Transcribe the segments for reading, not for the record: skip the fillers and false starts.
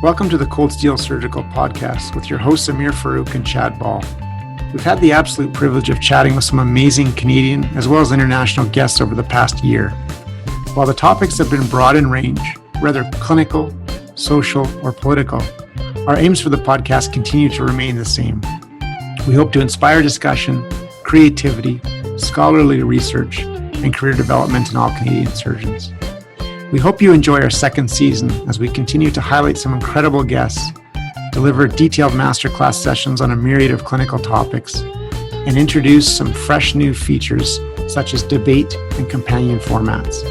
Welcome to the Cold Steel Surgical Podcast with your hosts Amir Farouk and Chad Ball. We've had the absolute privilege of chatting with some amazing Canadian as well as international guests over the past year. While the topics have been broad in range, whether clinical, social, or political, our aims for the podcast continue to remain the same. We hope to inspire discussion, creativity, scholarly research, and career development in all Canadian surgeons. We hope you enjoy our second season as we continue to highlight some incredible guests, deliver detailed masterclass sessions on a myriad of clinical topics, and introduce some fresh new features such as debate and companion formats.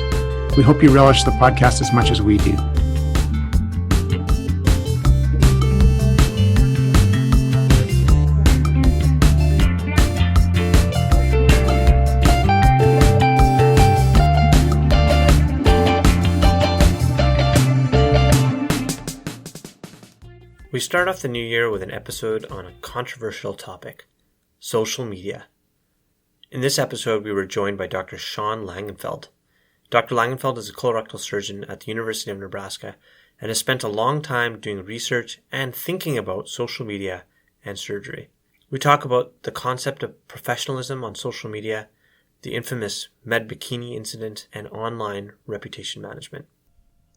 We hope you relish the podcast as much as we do. We start off the new year with an episode on a controversial topic, social media. In this episode, we were joined by Dr. Sean Langenfeld. Dr. Langenfeld is a colorectal surgeon at the University of Nebraska and has spent a long time doing research and thinking about social media and surgery. We talk about the concept of professionalism on social media, the infamous med bikini incident, and online reputation management.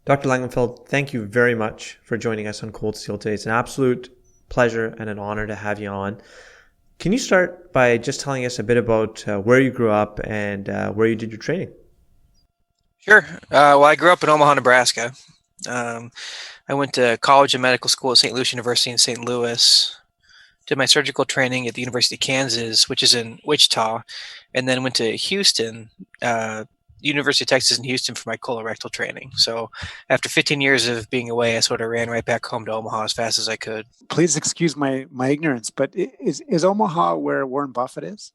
Dr. Langenfeld, thank you very much for joining us on Cold Steel today. It's an absolute pleasure and an honor to have you on. Can you start by just telling us a bit about where you grew up and where you did your training? Sure. Well, I grew up in Omaha, Nebraska. I went to college and medical school at St. Louis University in St. Louis, did my surgical training at the University of Kansas, which is in Wichita, and then went to Houston, University of Texas in Houston for my colorectal training. So after 15 years of being away, I sort of ran right back home to Omaha as fast as I could. Please excuse my ignorance, but is Omaha where Warren Buffett is?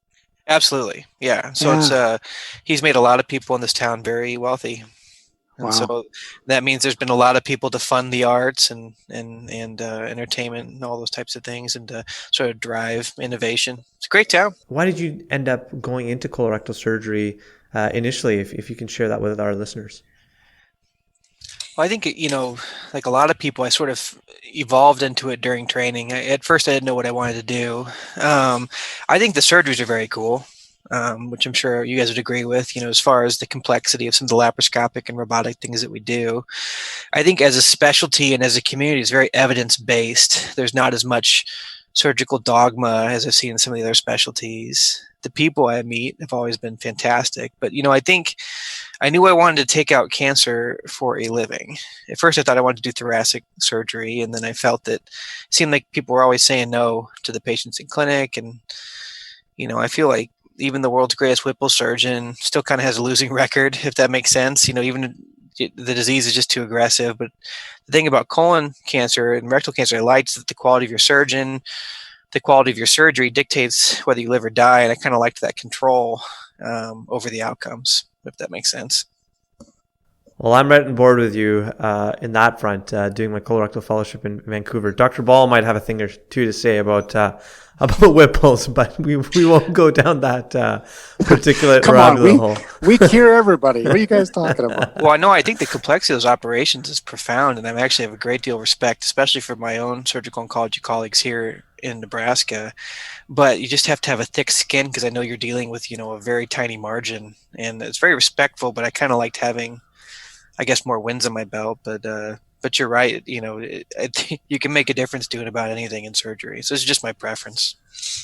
Absolutely. Yeah. So It's he's made a lot of people in this town very wealthy. And so that means there's been a lot of people to fund the arts and entertainment and all those types of things and to sort of drive innovation. It's a great town. Why did you end up going into colorectal surgery initially, if you can share that with our listeners? Well, I think, like a lot of people, I sort of evolved into it during training. At first, I didn't know what I wanted to do. I think the surgeries are very cool, which I'm sure you guys would agree with, as far as the complexity of some of the laparoscopic and robotic things that we do. I think as a specialty and as a community, it's very evidence-based. There's not as much surgical dogma as I've seen in some of the other specialties. The people I meet have always been fantastic. But, I think I knew I wanted to take out cancer for a living. At first, I thought I wanted to do thoracic surgery. And then I felt that it seemed like people were always saying no to the patients in clinic. And, I feel like even the world's greatest Whipple surgeon still kind of has a losing record, if that makes sense. Even the disease is just too aggressive. But the thing about colon cancer and rectal cancer I liked is that the quality of your surgeon, the quality of your surgery dictates whether you live or die. And I kind of liked that control over the outcomes, if that makes sense. Well, I'm right on board with you in that front, doing my colorectal fellowship in Vancouver. Dr. Ball might have a thing or two to say about Whipples, but we won't go down that particular rabbit hole. We cure everybody. What are you guys talking about? Well, I think the complexity of those operations is profound, and I actually have a great deal of respect, especially for my own surgical oncology colleagues here in Nebraska. But you just have to have a thick skin because I know you're dealing with, a very tiny margin, and it's very respectful, but I kind of liked having, I guess, more wins on my belt. But you're right. You can make a difference doing about anything in surgery. So it's just my preference.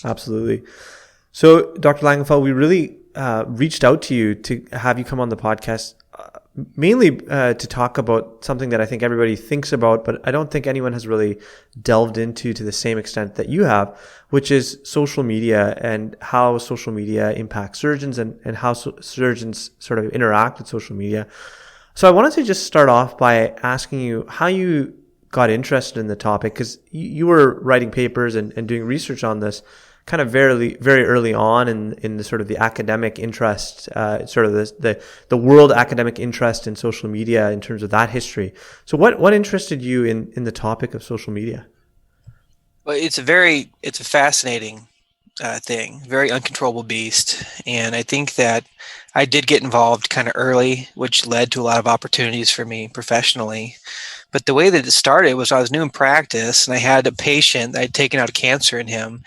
Absolutely. So, Dr. Langenfeld, we really reached out to you to have you come on the podcast, mainly to talk about something that I think everybody thinks about, but I don't think anyone has really delved into to the same extent that you have, which is social media and how social media impacts surgeons and how surgeons sort of interact with social media. So I wanted to just start off by asking you how you got interested in the topic, because you were writing papers and doing research on this kind of very, very early on in the sort of the academic interest, sort of the world academic interest in social media in terms of that history. So what interested you in the topic of social media? Well, it's a fascinating thing, very uncontrollable beast. And I think that I did get involved kind of early, which led to a lot of opportunities for me professionally. But the way that it started was I was new in practice, and I had a patient. I'd taken out cancer in him,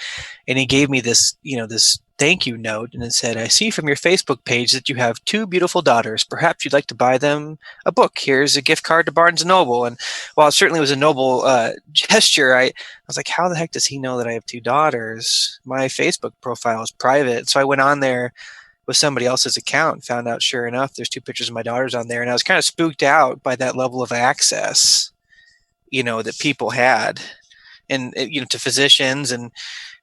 and he gave me this, this thank you note, and it said, "I see from your Facebook page that you have two beautiful daughters. Perhaps you'd like to buy them a book. Here's a gift card to Barnes & Noble." And while it certainly was a noble gesture, I was like, how the heck does he know that I have two daughters? My Facebook profile is private. So I went on there with somebody else's account and found out, sure enough, there's two pictures of my daughters on there. And I was kind of spooked out by that level of access, that people had, and, to physicians. And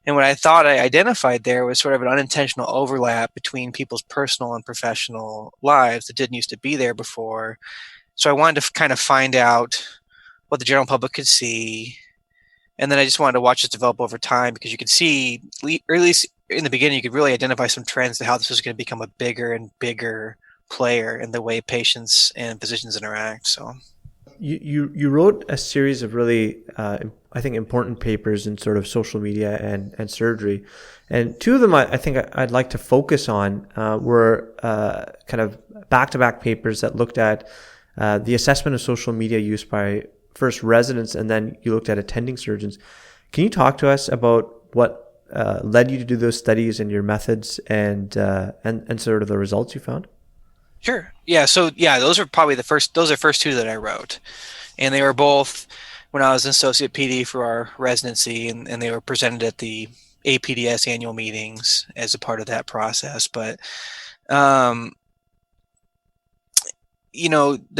what I thought I identified there was sort of an unintentional overlap between people's personal and professional lives that didn't used to be there before. So I wanted to kind of find out what the general public could see. And then I just wanted to watch this develop over time, because you could see, or at least in the beginning, you could really identify some trends to how this was going to become a bigger and bigger player in the way patients and physicians interact. So you wrote a series of really, I think, important papers in sort of social media and surgery. And two of them I think I'd like to focus on were kind of back-to-back papers that looked at the assessment of social media use by first residents, and then you looked at attending surgeons. Can you talk to us about what led you to do those studies and your methods and sort of the results you found? Sure. Yeah. So those are probably the first two that I wrote, and they were both when I was an associate PD for our residency, and they were presented at the APDS annual meetings as a part of that process. But the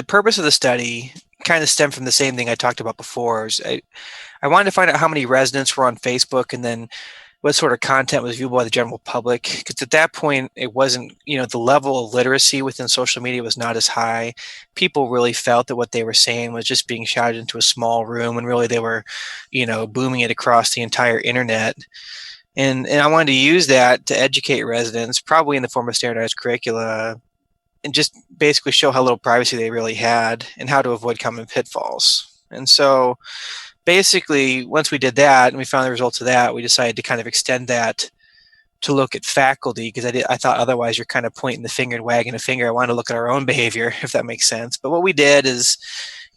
purpose of the study kind of stemmed from the same thing I talked about before. I wanted to find out how many residents were on Facebook, and then what sort of content was viewable by the general public. Because at that point, it wasn't, the level of literacy within social media was not as high. People really felt that what they were saying was just being shouted into a small room, and really they were, booming it across the entire internet. And I wanted to use that to educate residents, probably in the form of standardized curricula, and just basically show how little privacy they really had and how to avoid common pitfalls. And so basically, once we did that and we found the results of that, we decided to kind of extend that to look at faculty, because I thought otherwise you're kind of pointing the finger and wagging a finger. I wanted to look at our own behavior, if that makes sense. But what we did is,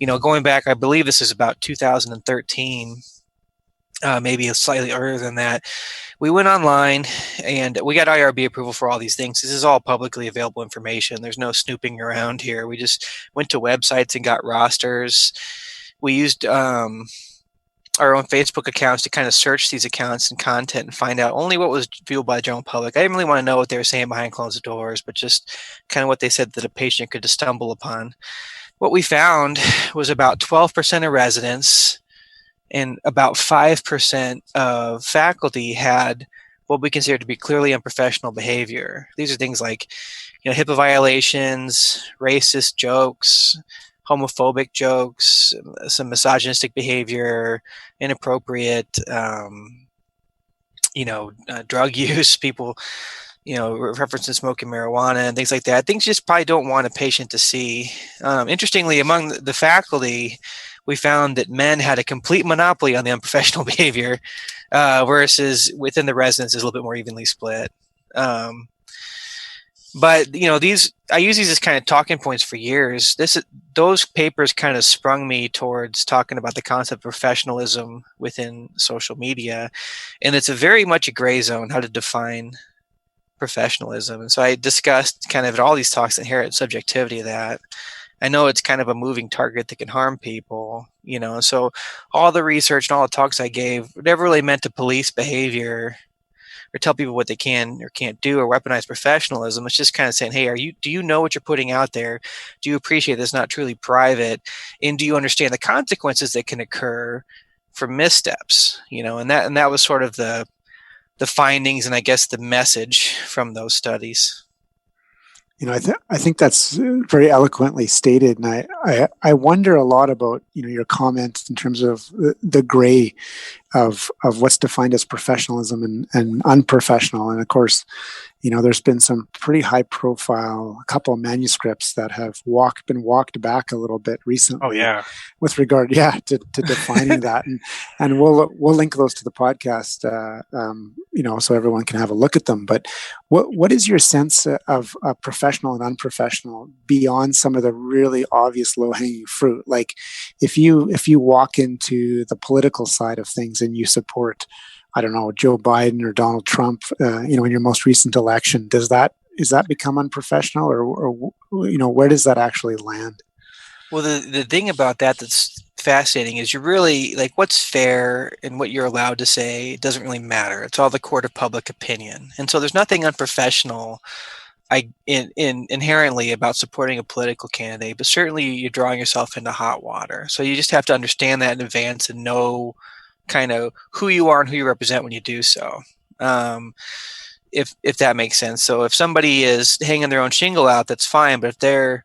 going back, I believe this is about 2013, maybe slightly earlier than that, we went online and we got IRB approval for all these things. This is all publicly available information. There's no snooping around here. We just went to websites and got rosters. We used our own Facebook accounts to kind of search these accounts and content and find out only what was viewed by the general public. I didn't really want to know what they were saying behind closed doors, but just kind of what they said that a patient could stumble upon. What we found was about 12% of residents and about 5% of faculty had what we consider to be clearly unprofessional behavior. These are things like, HIPAA violations, racist jokes, homophobic jokes, some misogynistic behavior, inappropriate, drug use, people, referencing smoking marijuana and things like that. Things you just probably don't want a patient to see. Interestingly, among the faculty, we found that men had a complete monopoly on the unprofessional behavior, versus within the residents is a little bit more evenly split. But I use these as kind of talking points for years. Those papers kind of sprung me towards talking about the concept of professionalism within social media, and it's a very much a gray zone how to define professionalism. And so I discussed kind of in all these talks the inherent subjectivity of that. I know it's kind of a moving target that can harm people, and so all the research and all the talks I gave never really meant to police behavior or tell people what they can or can't do or weaponize professionalism. It's just kind of saying, hey, do you know what you're putting out there? Do you appreciate this not truly private? And do you understand the consequences that can occur for missteps? And that was sort of the findings and I guess the message from those studies. I think that's very eloquently stated, and I wonder a lot about your comments in terms of the gray of what's defined as professionalism and unprofessional. And of course, there's been some pretty high profile, a couple of manuscripts that have been walked back a little bit recently. Oh yeah. With regard, to defining that, and we'll link those to the podcast, so everyone can have a look at them. But what is your sense of professional and unprofessional beyond some of the really obvious low hanging fruit? Like, if you walk into the political side of things and you support, I don't know, Joe Biden or Donald Trump, in your most recent election, is that become unprofessional, or where does that actually land? Well, the thing about that's fascinating is you're really like what's fair and what you're allowed to say doesn't really matter. It's all the court of public opinion, and so there's nothing unprofessional inherently about supporting a political candidate, but certainly you're drawing yourself into hot water. So you just have to understand that in advance and know kind of who you are and who you represent when you do so. If that makes sense. So if somebody is hanging their own shingle out, that's fine. But if they're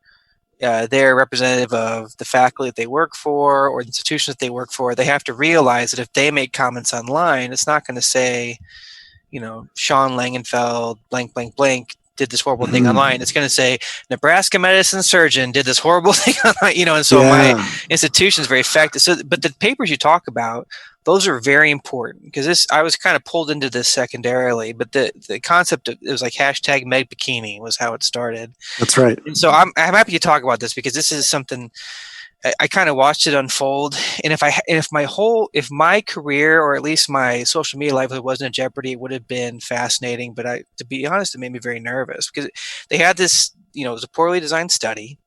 representative of the faculty that they work for or the institutions that they work for, they have to realize that if they make comments online, it's not going to say, Sean Langenfeld, blank, blank, blank, did this horrible thing online. It's going to say Nebraska medicine surgeon did this horrible thing online, and so my institution is very effective. So, but the papers you talk about, those are very important because I was kind of pulled into this secondarily, but the concept of it was like hashtag Meg Bikini was how it started. That's right. And so I'm happy to talk about this because this is something I kind of watched it unfold. And if my career or at least my social media life wasn't in jeopardy, it would have been fascinating. But to be honest, it made me very nervous because they had this, it was a poorly designed study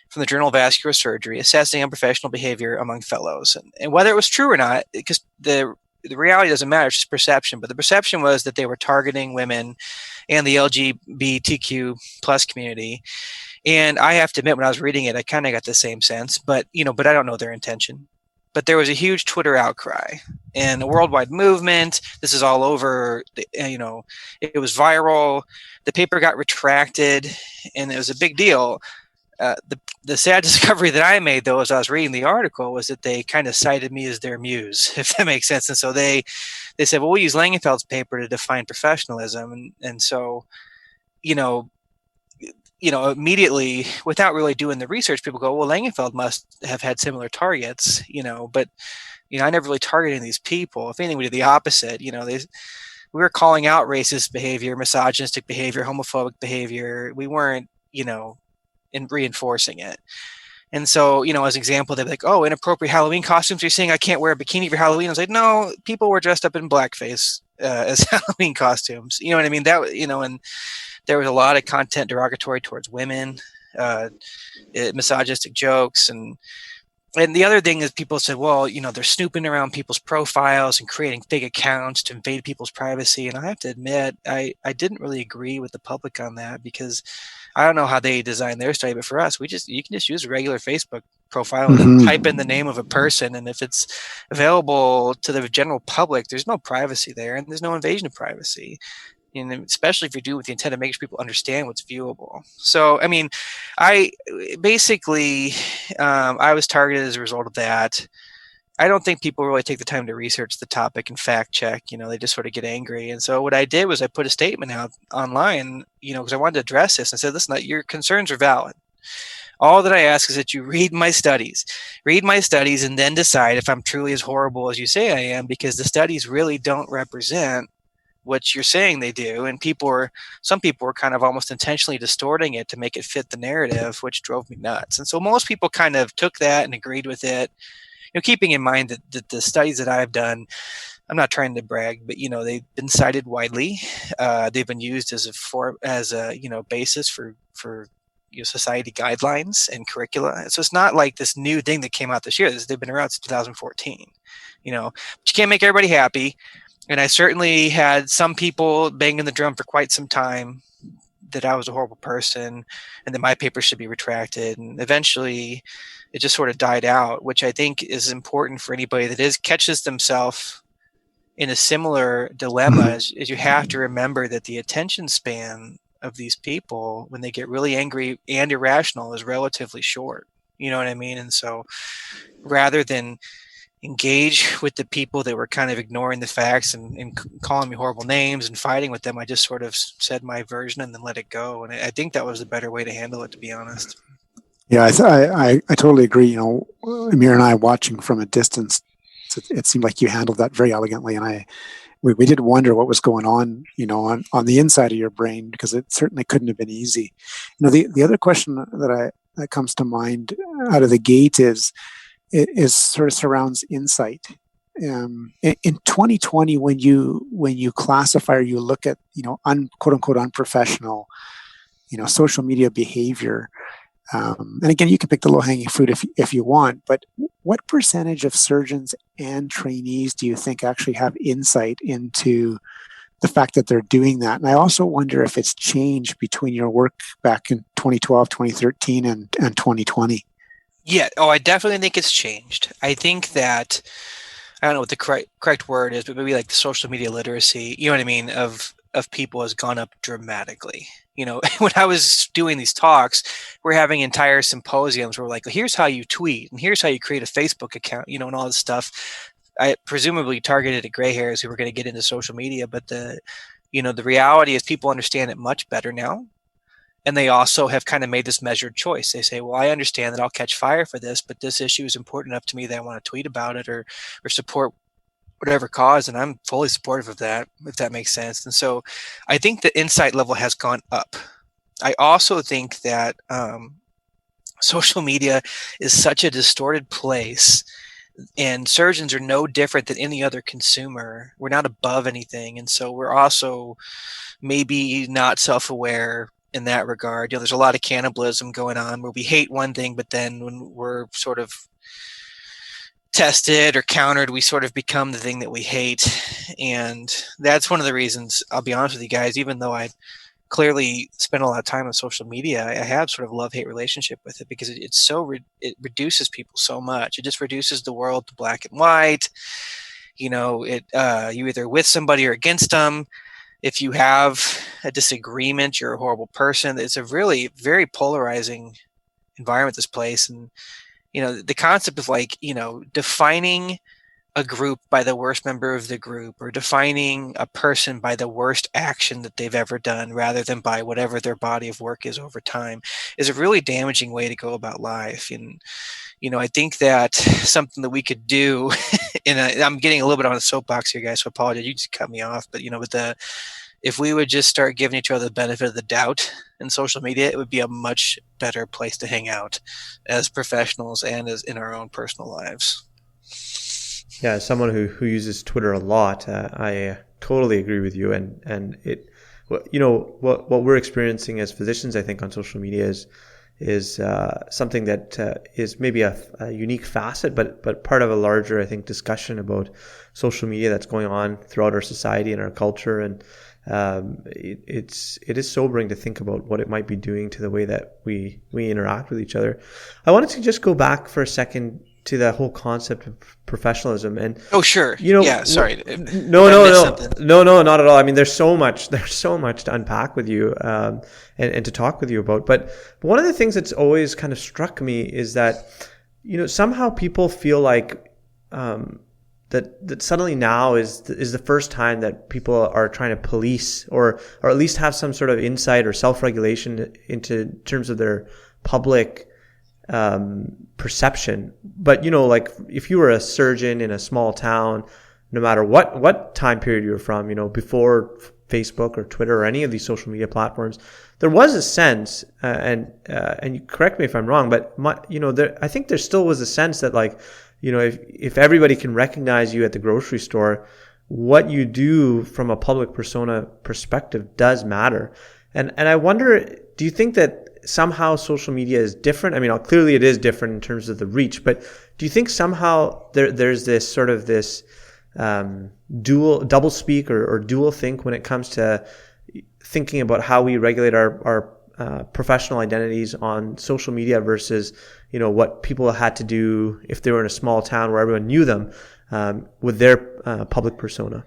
from the Journal of Vascular Surgery assessing unprofessional behavior among fellows. And whether it was true or not, because the reality doesn't matter, it's just perception. But the perception was that they were targeting women and the LGBTQ plus community. And I have to admit, when I was reading it, I kind of got the same sense, but I don't know their intention. But there was a huge Twitter outcry and a worldwide movement. This is all over, it was viral. The paper got retracted and it was a big deal. The sad discovery that I made, though, as I was reading the article, was that they kind of cited me as their muse, if that makes sense. And so they said, well, we'll use Langenfeld's paper to define professionalism. And so, immediately, without really doing the research, people go, well, Langenfeld must have had similar targets, but, I never really targeted these people. If anything, we did the opposite. We were calling out racist behavior, misogynistic behavior, homophobic behavior. We weren't, in reinforcing it. And so, as an example, they'd be like, oh, inappropriate Halloween costumes. You're saying I can't wear a bikini for Halloween? I was like, no, people were dressed up in blackface as Halloween costumes. You know what I mean? That, and there was a lot of content derogatory towards women, misogynistic jokes. And the other thing is people said, well, they're snooping around people's profiles and creating fake accounts to invade people's privacy. And I have to admit, I didn't really agree with the public on that because I don't know how they designed their study, but for us, you can just use a regular Facebook profile and then type in the name of a person. And if it's available to the general public, there's no privacy there and there's no invasion of privacy. And especially if you do it with the intent to make sure people understand what's viewable. So, I mean, I was targeted as a result of that. I don't think people really take the time to research the topic and fact check. They just sort of get angry. And so what I did was I put a statement out online, because I wanted to address this and said, listen, your concerns are valid. All that I ask is that you read my studies, and then decide if I'm truly as horrible as you say I am, because the studies really don't represent what you're saying they do. And some people were kind of almost intentionally distorting it to make it fit the narrative, which drove me nuts. And so most people kind of took that and agreed with it, keeping in mind that the studies that I've done, I'm not trying to brag, but they've been cited widely. They've been used as a basis for society guidelines and curricula. So it's not like this new thing that came out this year. They've been around since 2014. But you can't make everybody happy. And I certainly had some people banging the drum for quite some time that I was a horrible person and that my paper should be retracted. And eventually it just sort of died out, which I think is important for anybody that catches themselves in a similar dilemma. Is you have to remember that the attention span of these people, when they get really angry and irrational, is relatively short. You know what I mean? And so rather than engage with the people that were kind of ignoring the facts and calling me horrible names and fighting with them. I just sort of said my version and then let it go. And I think that was the better way to handle it, to be honest. Yeah, I totally agree. You know, Amir and I watching from a distance, it seemed like you handled that very elegantly, and we did wonder what was going on, you know, on the inside of your brain, because it certainly couldn't have been easy. You know, the other question that comes to mind out of the gate is sort of surrounds insight. In 2020, when you classify or you look at, you know, quote unquote unprofessional, you know, social media behavior. And again, you can pick the low-hanging fruit if you want, but what percentage of surgeons and trainees do you think actually have insight into the fact that they're doing that? And I also wonder if it's changed between your work back in 2012, 2013, and 2020. Yeah. Oh, I definitely think it's changed. I think that, I don't know what the correct word is, but maybe like the social media literacy, you know what I mean, of people has gone up dramatically. You know, when I was doing these talks, we're having entire symposiums where we're like, here's how you tweet and here's how you create a Facebook account, you know, and all this stuff. I presumably targeted at gray hairs who were going to get into social media, but the reality is people understand it much better now. And they also have kind of made this measured choice. They say, well, I understand that I'll catch fire for this, but this issue is important enough to me that I want to tweet about it or support whatever cause, and I'm fully supportive of that, if that makes sense. And so I think the insight level has gone up. I also think that social media is such a distorted place, and surgeons are no different than any other consumer. We're not above anything, and so we're also maybe not self-aware in that regard. You know, there's a lot of cannibalism going on where we hate one thing, but then when we're sort of tested or countered, we sort of become the thing that we hate. And that's one of the reasons, I'll be honest with you guys, even though I clearly spend a lot of time on social media, I have sort of a love-hate relationship with it, because it reduces people so much. It just reduces the world to black and white. You know, you either with somebody or against them. If you have a disagreement, you're a horrible person. It's a really very polarizing environment, this place. And you know, the concept of like, you know, defining a group by the worst member of the group, or defining a person by the worst action that they've ever done rather than by whatever their body of work is over time, is a really damaging way to go about life. And, you know, I think that something that we could do, I'm getting a little bit on a soapbox here, guys, so I apologize. You just cut me off. But, you know, if we would just start giving each other the benefit of the doubt in social media, it would be a much better place to hang out as professionals and as in our own personal lives. Yeah, as someone who uses Twitter a lot, I totally agree with you. And it, you know, what we're experiencing as physicians, I think, on social media is something that is maybe a unique facet, but part of a larger, I think, discussion about social media that's going on throughout our society and our culture. And it is sobering to think about what it might be doing to the way that we interact with each other. I wanted to just go back for a second to the whole concept of professionalism. And oh, sure, you know, yeah, sorry, no, not at all. I mean, there's so much to unpack with you and to talk with you about. But one of the things that's always kind of struck me is that, you know, somehow people feel like that suddenly now is the first time that people are trying to police or at least have some sort of insight or self-regulation into terms of their public perception. But, you know, like if you were a surgeon in a small town, no matter what time period you were from, you know, before Facebook or Twitter or any of these social media platforms, there was a sense, and you correct me if I'm wrong, but I think there still was a sense that, like, you know, if everybody can recognize you at the grocery store, what you do from a public persona perspective does matter. And I wonder, do you think that somehow social media is different? I mean, clearly it is different in terms of the reach, but do you think somehow there's this sort of this double speak or dual think when it comes to thinking about how we regulate our professional identities on social media versus, you know, what people had to do if they were in a small town where everyone knew them with their public persona?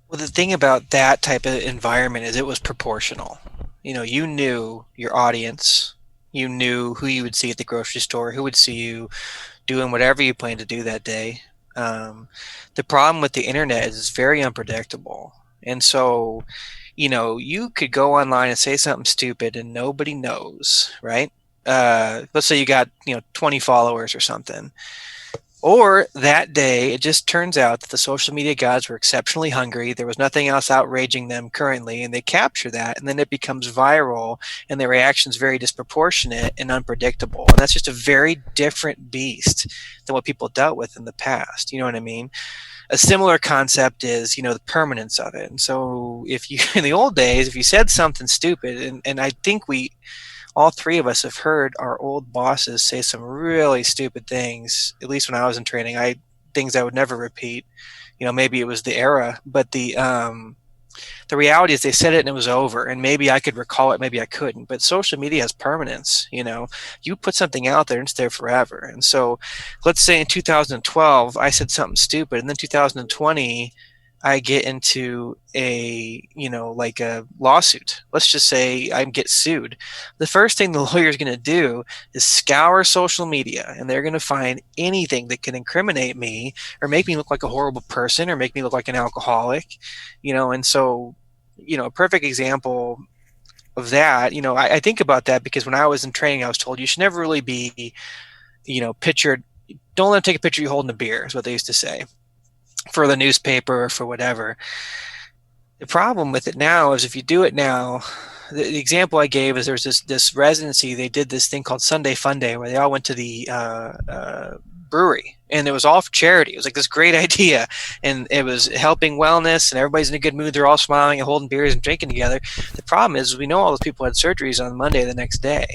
Well, the thing about that type of environment is it was proportional. You know, you knew your audience, you knew who you would see at the grocery store, who would see you doing whatever you planned to do that day. The problem with the internet is it's very unpredictable. And so, you could go online and say something stupid and nobody knows, right? Let's say you got, 20 followers or something. Or that day, it just turns out that the social media gods were exceptionally hungry. There was nothing else outraging them currently, and they capture that, and then it becomes viral, and the reaction's very disproportionate and unpredictable. And that's just a very different beast than what people dealt with in the past. You know what I mean? A similar concept is, the permanence of it. And so if you, in the old days, if you said something stupid, and I think all three of us have heard our old bosses say some really stupid things, at least when I was in training, things I would never repeat. Maybe it was the era, but the reality is they said it and it was over, and maybe I could recall it, maybe I couldn't, but social media has permanence. You put something out there and it's there forever. And so let's say in 2012 I said something stupid, and then 2020 I get into like a lawsuit. Let's just say I get sued. The first thing the lawyer is going to do is scour social media, and they're going to find anything that can incriminate me or make me look like a horrible person or make me look like an alcoholic, and so, a perfect example of that, I think about that because when I was in training, I was told you should never really be, pictured. Don't let them take a picture of you holding a beer is what they used to say, for the newspaper or for whatever. The problem with it now is if you do it now, the example I gave is there's this residency. They did this thing called Sunday Fun Day where they all went to the brewery, and it was all for charity. It was like this great idea, and it was helping wellness, and everybody's in a good mood. They're all smiling and holding beers and drinking together. The problem is we know all those people had surgeries on Monday the next day.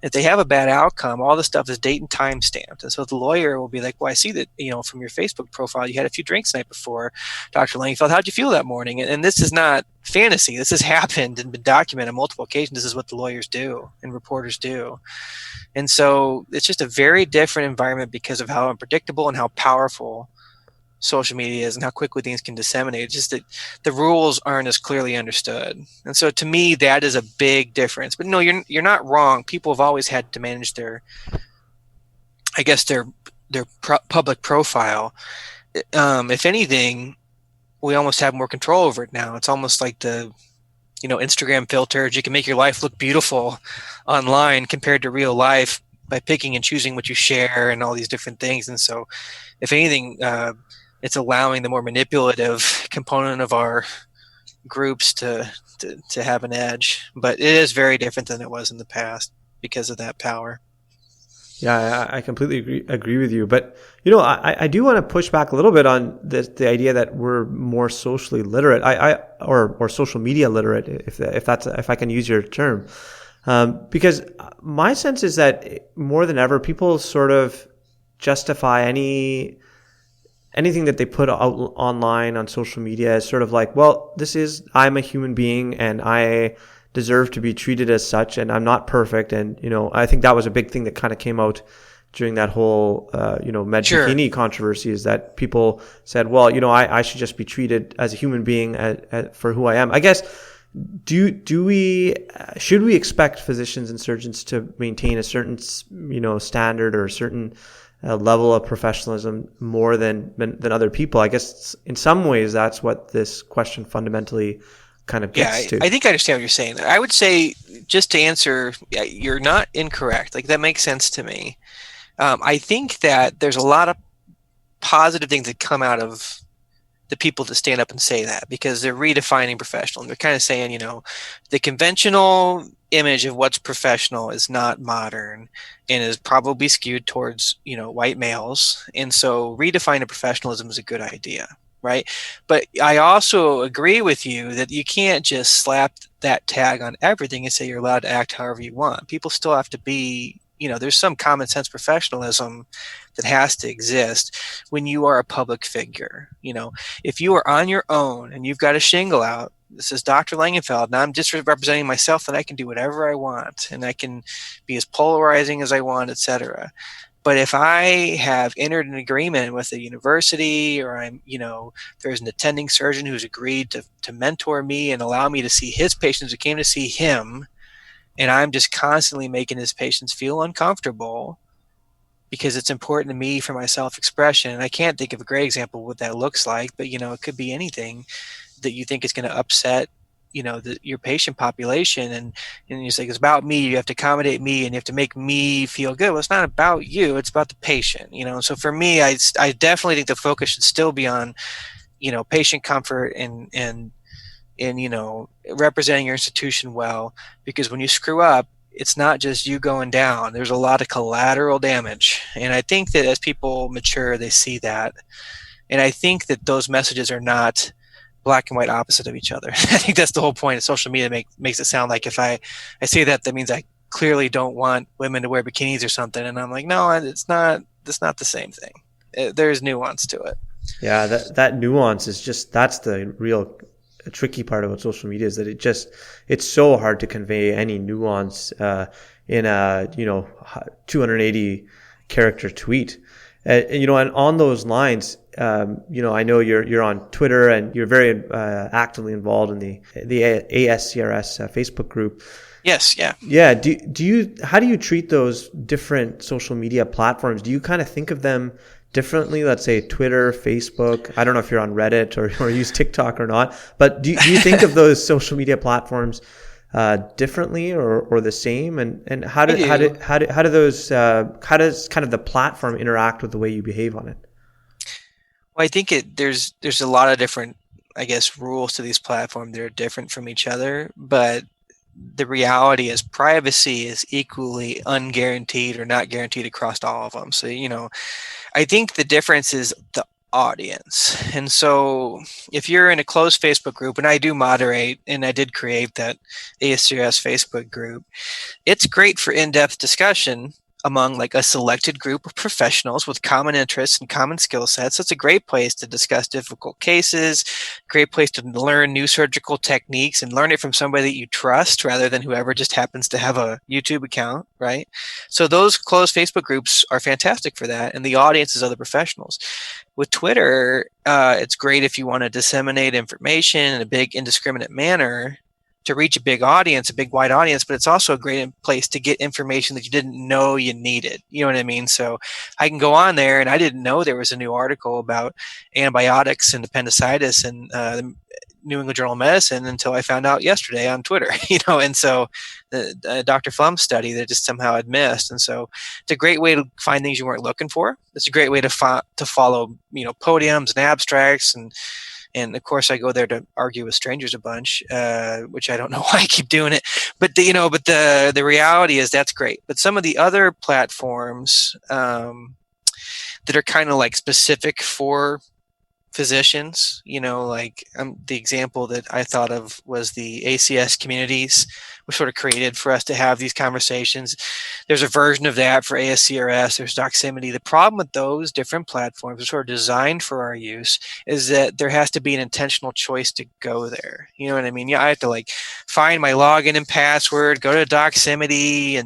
If they have a bad outcome, all the stuff is date and time stamped, and so the lawyer will be like, well, I see that from your Facebook profile you had a few drinks the night before, Dr. Langenfeld. How'd you feel that morning? And this is not fantasy. This has happened and been documented on multiple occasions. This is what the lawyers do and reporters do. And so it's just a very different environment because of how unpredictable and how powerful social media is and how quickly things can disseminate. It's just that the rules aren't as clearly understood. And so to me, that is a big difference. But no, you're not wrong. People have always had to manage their public profile. If anything, we almost have more control over it now. It's almost like the Instagram filters. You can make your life look beautiful online compared to real life by picking and choosing what you share and all these different things. And so if anything, it's allowing the more manipulative component of our groups to have an edge. But it is very different than it was in the past because of that power. Yeah, I completely agree with you. But, I do want to push back a little bit on the idea that we're more socially literate, or social media literate, if I can use your term. Because my sense is that more than ever, people sort of justify anything that they put out online on social media as sort of like, well, I'm a human being and I deserve to be treated as such, and I'm not perfect. And I think that was a big thing that kind of came out during that whole med bikini controversy, is that people said, well, I should just be treated as a human being for who I am. I guess should we expect physicians and surgeons to maintain a certain standard or a certain level of professionalism more than other people? I guess in some ways that's what this question fundamentally kind of gets to. I think I understand what you're saying. I would say, just to answer, you're not incorrect. Like, that makes sense to me. I think that there's a lot of positive things that come out of the people that stand up and say that, because they're redefining professional. And they're kind of saying, the conventional image of what's professional is not modern and is probably skewed towards, white males. And so redefining professionalism is a good idea. Right. But I also agree with you that you can't just slap that tag on everything and say you're allowed to act however you want. People still have to be, there's some common sense professionalism that has to exist when you are a public figure. If you are on your own and you've got a shingle out, this is Dr. Langenfeld, and I'm just representing myself, that I can do whatever I want and I can be as polarizing as I want, etc. But if I have entered an agreement with a university, or there's an attending surgeon who's agreed to mentor me and allow me to see his patients who came to see him, and I'm just constantly making his patients feel uncomfortable, because it's important to me for my self-expression. And I can't think of a great example of what that looks like, but it could be anything that you think is going to upset your patient population, and you say it's about me, you have to accommodate me, and you have to make me feel good. Well, it's not about you, it's about the patient. So for me, I definitely think the focus should still be on patient comfort and representing your institution well, because when you screw up, it's not just you going down. There's a lot of collateral damage, and I think that as people mature, they see that, and I think that those messages are not black and white opposite of each other. I think that's the whole point of social media. Makes it sound like if I say that means I clearly don't want women to wear bikinis or something, and I'm like, no, it's not. That's not the same thing. There's nuance to it. Yeah, that nuance is that's the real tricky part about social media, is that it's so hard to convey any nuance in a 280 character tweet. And on those lines, I know you're on Twitter and you're very actively involved in the ASCRS Facebook group. Yes, yeah. Yeah. How do you treat those different social media platforms? Do you kind of think of them differently? Let's say Twitter, Facebook. I don't know if you're on Reddit or use TikTok or not, but do you think of those social media platforms differently or the same? And how does kind of the platform interact with the way you behave on it? Well, I think there's a lot of different, I guess, rules to these platforms that are different from each other, but the reality is privacy is equally unguaranteed or not guaranteed across all of them. So, I think the difference is the audience. And so if you're in a closed Facebook group, and I do moderate, and I did create that ASCRS Facebook group, it's great for in-depth discussion among like a selected group of professionals with common interests and common skill sets. It's a great place to discuss difficult cases, great place to learn new surgical techniques and learn it from somebody that you trust rather than whoever just happens to have a YouTube account, right? So those closed Facebook groups are fantastic for that, and the audience is other professionals. With Twitter, it's great if you want to disseminate information in a big indiscriminate manner to reach a big audience, a big wide audience, but it's also a great place to get information that you didn't know you needed. You know what I mean? So I can go on there, and I didn't know there was a new article about antibiotics and appendicitis in the New England Journal of Medicine until I found out yesterday on Twitter, and so the Dr. Flum's study that just somehow I'd missed. And so it's a great way to find things you weren't looking for. It's a great way to follow, podiums and abstracts, and of course, I go there to argue with strangers a bunch, which I don't know why I keep doing it. But the reality is that's great. But some of the other platforms that are kind of like specific for physicians, the example that I thought of was the ACS communities were sort of created for us to have these conversations. There's a version of that for ASCRS. There's Doximity. The problem with those different platforms are sort of designed for our use is that there has to be an intentional choice to go there. You know what I mean? Yeah, I have to find my login and password, go to Doximity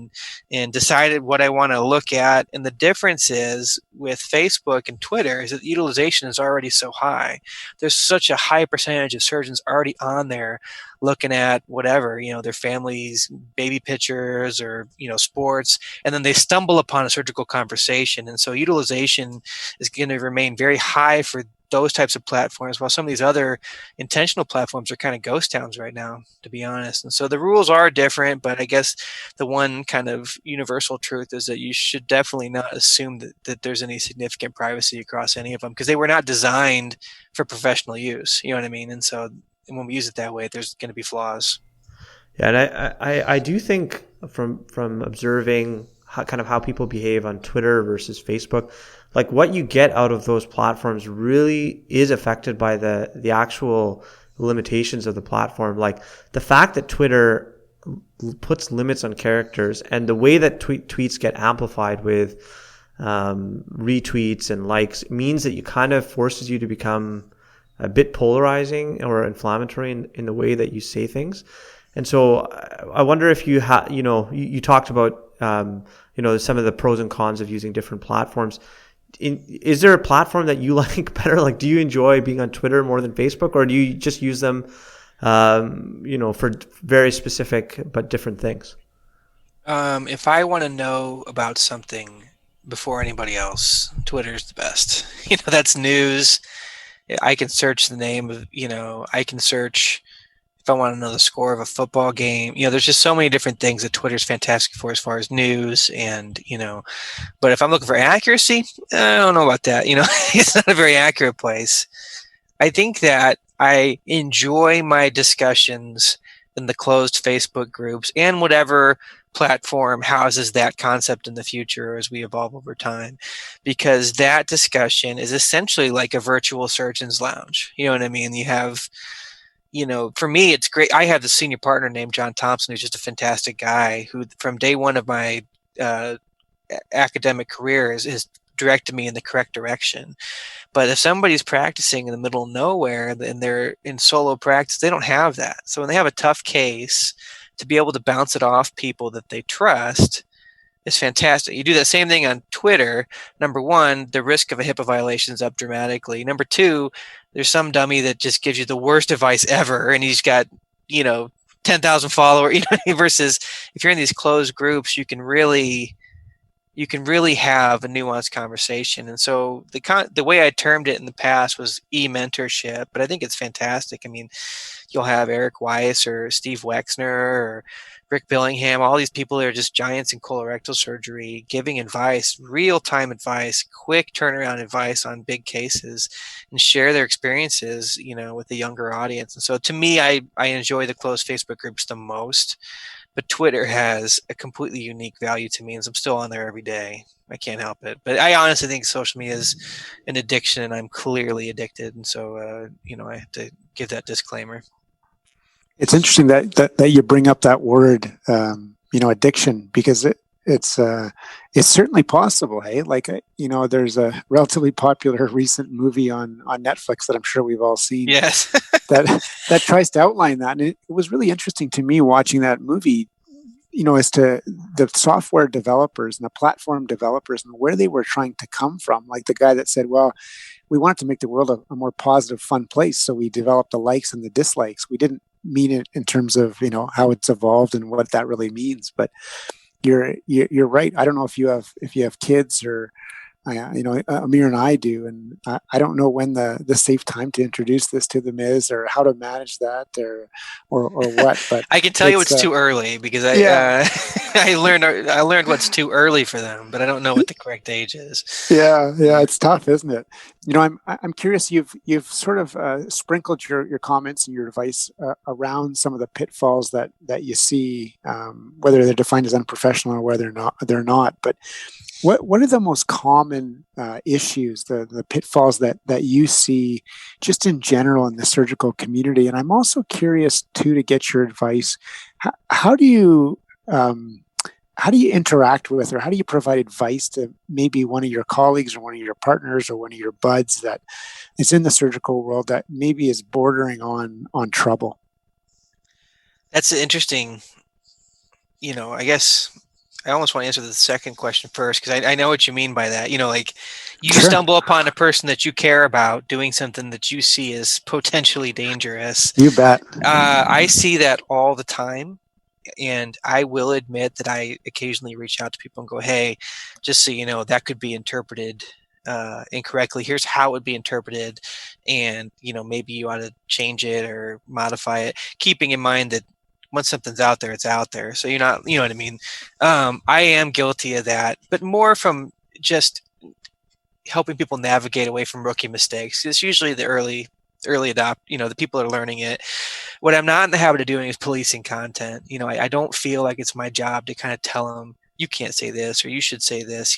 and decide what I want to look at. And the difference is with Facebook and Twitter is that utilization is already so high. There's such a high percentage of surgeons already on there looking at whatever, their family's baby pictures or, sports, and then they stumble upon a surgical conversation. And so utilization is going to remain very high for those types of platforms, while some of these other intentional platforms are kind of ghost towns right now, to be honest. And so the rules are different, but I guess the one kind of universal truth is that you should definitely not assume that there's any significant privacy across any of them, because they were not designed for professional use. You know what I mean? And so when we use it that way, there's going to be flaws. Yeah, and I do think from observing how people behave on Twitter versus Facebook, like what you get out of those platforms really is affected by the actual limitations of the platform. Like the fact that Twitter puts limits on characters and the way that tweets get amplified with retweets and likes means that you kind of forces you to become a bit polarizing or inflammatory in the way that you say things. And so I wonder if you talked about some of the pros and cons of using different platforms. Is there a platform that you like better? Like, do you enjoy being on Twitter more than Facebook, or do you just use them, for very specific but different things? If I want to know about something before anybody else. Twitter's the best. That's news. I can search the name of, I can search if I want to know the score of a football game. There's just so many different things that Twitter's fantastic for as far as news and, but if I'm looking for accuracy, I don't know about that. It's not a very accurate place. I think that I enjoy my discussions in the closed Facebook groups and whatever platform houses that concept in the future as we evolve over time, because that discussion is essentially like a virtual surgeon's lounge. You know what I mean? You have, for me, it's great. I have the senior partner named John Thompson, who's just a fantastic guy who from day one of my academic career is directed me in the correct direction. But if somebody's practicing in the middle of nowhere and they're in solo practice, they don't have that. So when they have a tough case, to be able to bounce it off people that they trust is fantastic. You do that same thing on Twitter. Number one, the risk of a HIPAA violation is up dramatically. Number two, there's some dummy that just gives you the worst advice ever, and he's got 10,000 followers. Versus if you're in these closed groups, you can really have a nuanced conversation. And so the way I termed it in the past was e-mentorship, but I think it's fantastic. I mean, you'll have Eric Weiss or Steve Wexner or Rick Billingham, all these people that are just giants in colorectal surgery, giving advice, real-time advice, quick turnaround advice on big cases, and share their experiences, with the younger audience. And so to me, I enjoy the closed Facebook groups the most. But Twitter has a completely unique value to me, and I'm still on there every day. I can't help it. But I honestly think social media is an addiction, and I'm clearly addicted. And so, I have to give that disclaimer. It's interesting that you bring up that word, addiction, because it's certainly possible. Hey, there's a relatively popular recent movie on Netflix that I'm sure we've all seen. Yes. that tries to outline that. And it was really interesting to me watching that movie, as to the software developers and the platform developers and where they were trying to come from. Like the guy that said, well, we wanted to make the world a more positive, fun place. So we developed the likes and the dislikes. We didn't mean it in terms of, how it's evolved and what that really means. But you're right. I don't know if you have kids or, Amir and I do, and I don't know when the safe time to introduce this to them is, or how to manage that, or what. But I can tell you it's too early because I learned what's too early for them, but I don't know what the correct age is. Yeah, it's tough, isn't it? I'm curious. You've sort of sprinkled your comments and your advice around some of the pitfalls that you see, whether they're defined as unprofessional or whether they're not. But what are the most common issues, the pitfalls that you see just in general in the surgical community? And I'm also curious too to get your advice. How do you interact with, or how do you provide advice to maybe one of your colleagues or one of your partners or one of your buds that is in the surgical world that maybe is bordering on trouble? That's interesting. I guess I almost want to answer the second question first, because I know what you mean by that. You Sure. stumble upon a person that you care about doing something that you see as potentially dangerous. You bet. I see that all the time. And I will admit that I occasionally reach out to people and go, hey, just so you know, that could be interpreted incorrectly. Here's how it would be interpreted. And, maybe you ought to change it or modify it, keeping in mind that once something's out there, it's out there. So you're not, you know what I mean? I am guilty of that, but more from just helping people navigate away from rookie mistakes. It's usually the early adopt, the people that are learning it. What I'm not in the habit of doing is policing content. I don't feel like it's my job to kind of tell them, you can't say this, or you should say this.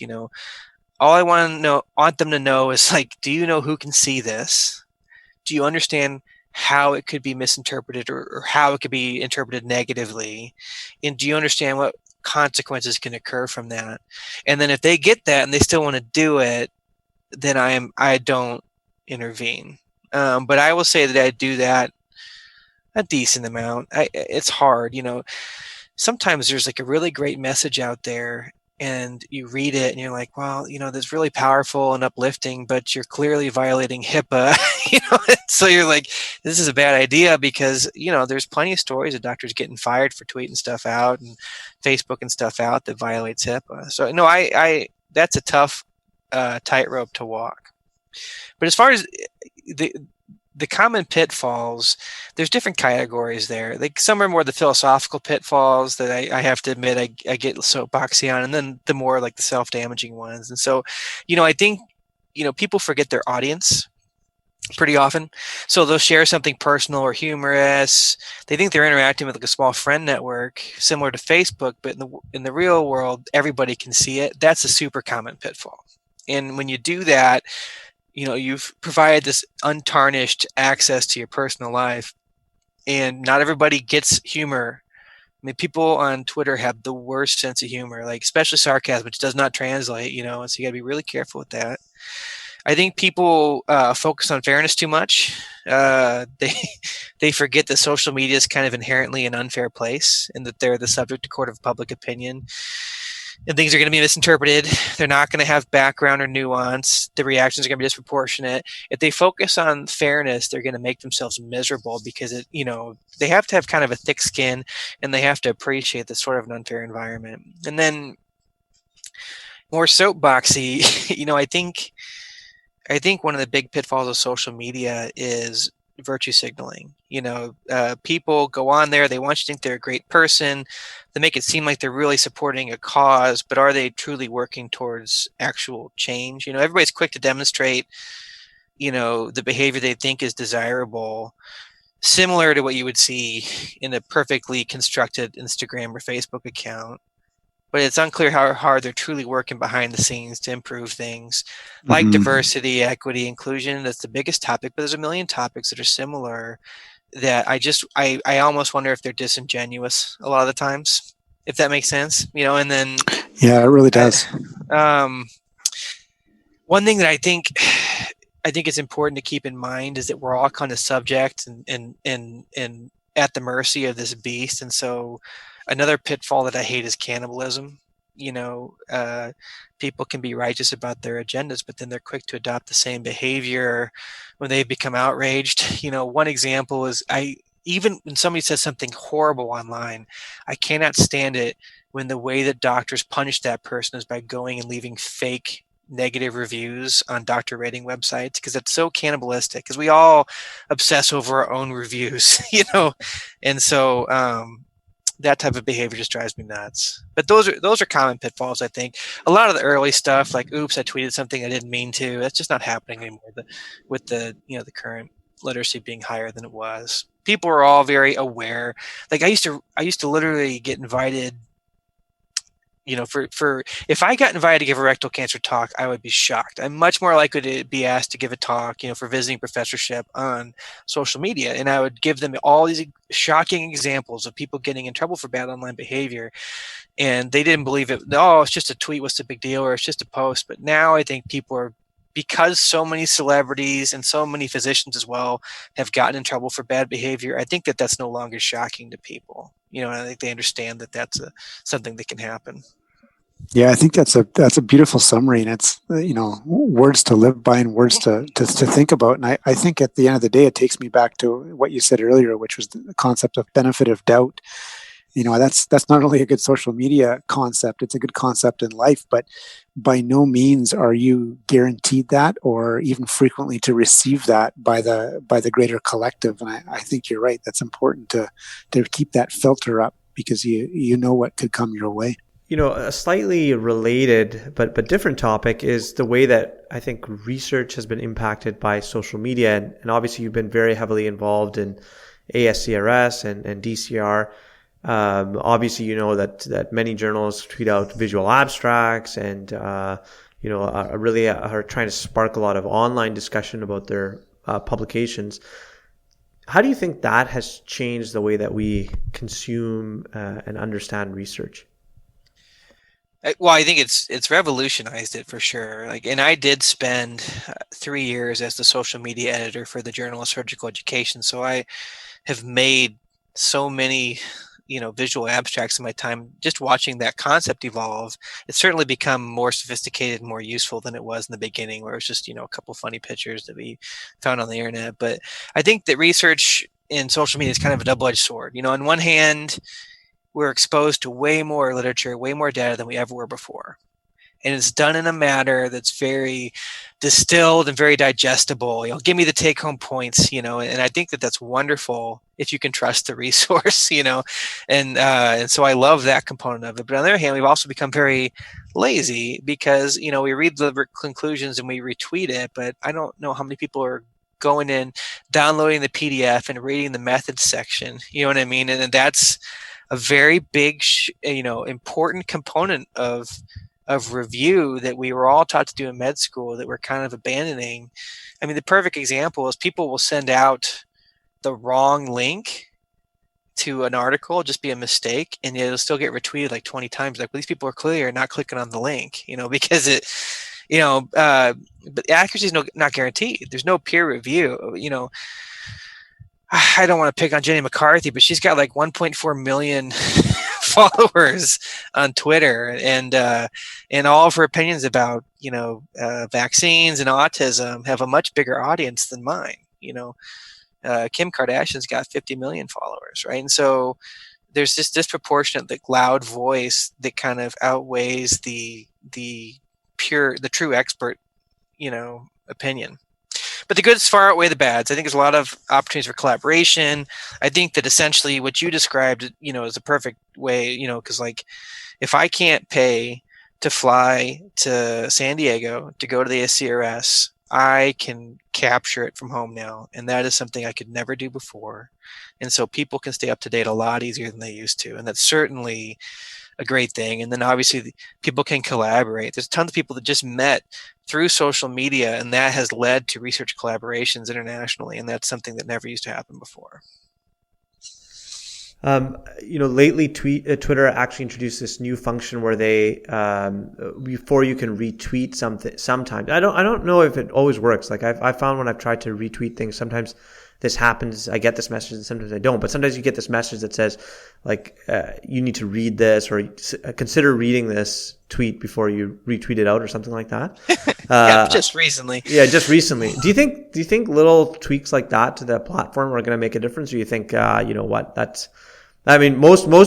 All I want them to know is, like, do you know who can see this? Do you understand how it could be misinterpreted or how it could be interpreted negatively? And do you understand what consequences can occur from that? And then if they get that and they still want to do it, then I don't intervene. But I will say that I do that a decent amount. It's hard, sometimes there's like a really great message out there and you read it and you're like, well, that's really powerful and uplifting, but you're clearly violating HIPAA. So you're like, this is a bad idea, because there's plenty of stories of doctors getting fired for tweeting stuff out and Facebook and stuff out that violates HIPAA. So no, I that's a tough tightrope to walk. But as far as the common pitfalls, there's different categories there. Like some are more the philosophical pitfalls that I have to admit I get soapboxy on, and then the more like the self-damaging ones. And so, I think, people forget their audience pretty often. So they'll share something personal or humorous. They think they're interacting with like a small friend network similar to Facebook, but in the real world, everybody can see it. That's a super common pitfall. And when you do that, you've provided this untarnished access to your personal life, and not everybody gets humor. I mean, people on Twitter have the worst sense of humor, like especially sarcasm, which does not translate, and so you gotta be really careful with that. I think people focus on fairness too much. They forget that social media is kind of inherently an unfair place, and that they're the subject of court of public opinion. And things are going to be misinterpreted. They're not going to have background or nuance. The reactions are going to be disproportionate. If they focus on fairness, they're going to make themselves miserable because they have to have kind of a thick skin, and they have to appreciate this sort of an unfair environment. And then more soapboxy, I think one of the big pitfalls of social media is virtue signaling. People go on there, they want you to think they're a great person. They make it seem like they're really supporting a cause, but are they truly working towards actual change? Everybody's quick to demonstrate, the behavior they think is desirable, similar to what you would see in a perfectly constructed Instagram or Facebook account. But it's unclear how hard they're truly working behind the scenes to improve things like diversity, equity, inclusion. That's the biggest topic, but there's a million topics that are similar that I almost wonder if they're disingenuous a lot of the times, if that makes sense, and then. Yeah, it really does. One thing that I think it's important to keep in mind is that we're all kind of subject and at the mercy of this beast. And so another pitfall that I hate is cannibalism. People can be righteous about their agendas, but then they're quick to adopt the same behavior when they become outraged. One example is even when somebody says something horrible online, I cannot stand it when the way that doctors punish that person is by going and leaving fake negative reviews on doctor rating websites, because it's so cannibalistic, because we all obsess over our own reviews, and so that type of behavior just drives me nuts. But those are common pitfalls. I think a lot of the early stuff, like oops, I tweeted something I didn't mean to, that's just not happening anymore. With the current literacy being higher than it was, people are all very aware. Like I used to literally get invited, for if I got invited to give a rectal cancer talk, I would be shocked. I'm much more likely to be asked to give a talk, for visiting professorship on social media. And I would give them all these shocking examples of people getting in trouble for bad online behavior. And they didn't believe it. Oh, it's just a tweet. What's the big deal? Or it's just a post. But now I think people are, because so many celebrities and so many physicians as well have gotten in trouble for bad behavior, I think that's no longer shocking to people. I think they understand that that's something that can happen. Yeah, I think that's a beautiful summary, and it's words to live by and words to think about. And I think at the end of the day, it takes me back to what you said earlier, which was the concept of benefit of doubt. That's not only a good social media concept, it's a good concept in life, but by no means are you guaranteed that or even frequently to receive that by the greater collective. And I think you're right. That's important to keep that filter up, because you know what could come your way. A slightly related but different topic is the way that I think research has been impacted by social media. And obviously you've been very heavily involved in ASCRS and DCR. Obviously, that many journals tweet out visual abstracts and, really are trying to spark a lot of online discussion about their publications. How do you think that has changed the way that we consume and understand research? Well, I think it's revolutionized it for sure. And I did spend 3 years as the social media editor for the Journal of Surgical Education. So I have made so many, visual abstracts in my time just watching that concept evolve. It's certainly become more sophisticated and more useful than it was in the beginning, where it was just, a couple funny pictures that we found on the internet. But I think that research in social media is kind of a double-edged sword. On one hand, we're exposed to way more literature, way more data than we ever were before. and it's done in a manner that's very distilled and very digestible. Give me the take home points, and I think that that's wonderful if you can trust the resource, and so I love that component of it. But on the other hand, we've also become very lazy because, we read the conclusions and we retweet it, but I don't know how many people are going in, downloading the PDF and reading the methods section, you know what I mean? And that's a very big, important component of review that we were all taught to do in med school that we're kind of abandoning. I mean, the perfect example is people will send out the wrong link to an article, just be a mistake, and it'll still get retweeted like 20 times. Like, well, these people are clearly not clicking on the link, because it, but accuracy is not guaranteed. There's no peer review. I don't want to pick on Jenny McCarthy, but she's got like 1.4 million followers on Twitter, and all of her opinions about vaccines and autism have a much bigger audience than mine. Kim Kardashian's got 50 million followers, right? And so there's this disproportionate, like, loud voice that kind of outweighs the true expert, opinion. But the goods far outweigh the bads. I think there's a lot of opportunities for collaboration. I think that essentially what you described, is a perfect way, because like if I can't pay to fly to San Diego to go to the CRS, I can capture it from home now. And that is something I could never do before. And so people can stay up to date a lot easier than they used to. And that's certainly a great thing. And then obviously people can collaborate. There's tons of people that just met through social media, and that has led to research collaborations internationally. And that's something that never used to happen before. Lately Twitter actually introduced this new function where they, before you can retweet something, sometimes, I don't know if it always works. Like I found when I've tried to retweet things, sometimes this happens, I get this message and sometimes I don't, but sometimes you get this message that says like, you need to read this or consider reading this tweet before you retweet it out or something like that. Yeah, just recently. Yeah, just recently. Do you think little tweaks like that to the platform are going to make a difference? Or you think, most